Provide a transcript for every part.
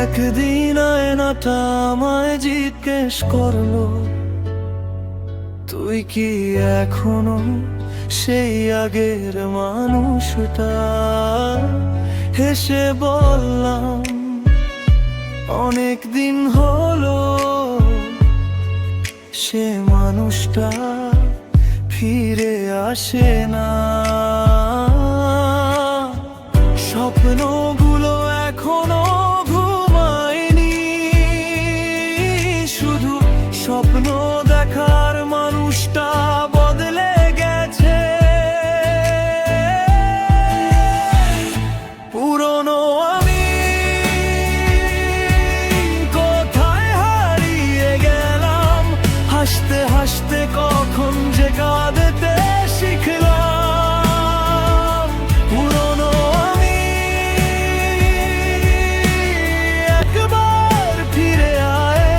একদিন আয়নাটা আমায় জিজ্ঞেস করলো, তুই কি এখনো সেই আগের মানুষটা? হেসে বললাম, অনেক দিন হলো সে মানুষটা ফিরে আসে না। স্বপ্নগুলো এখনো ঘুমায়নি, শুধু স্বপ্ন দেখার মানুষটা বদলে গেছে। পুরনো আমি কোথায় হারিয়ে গেলাম, হাসতে হাসতে কখন যে কাঁদতে শিখলাম। পুরনো আমি একবার ফিরে আয়,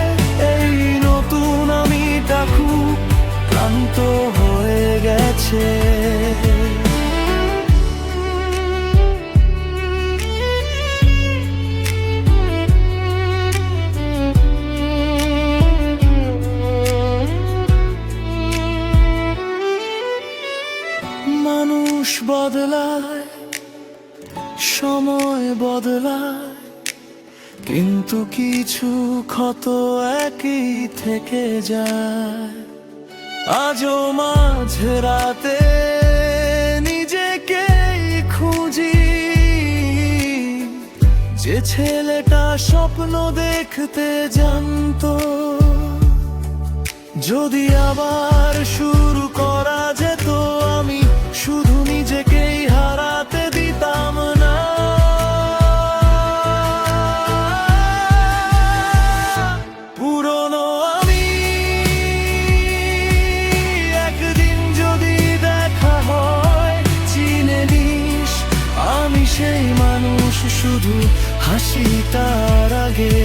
এই নতুন আমিটা খুব ক্লান্ত হয়ে গেছে। মানুষ বদলায়, সময় বদলায়, কিন্তু কিছু ক্ষত একই থেকে যায়। আজও মাঝে রাতে নিজেকেই খুঁজি, যে ছেলেটা স্বপ্ন দেখতে জানতো। যদি আবার শুরু করা যেত, আমি শুধু নিজেকেই হারাতে দিতাম না। পুরনো আমি একদিন যদি দেখা হয়, চিনে নিস আমি সেই মানুষ, শুধু হাসি তার আগে।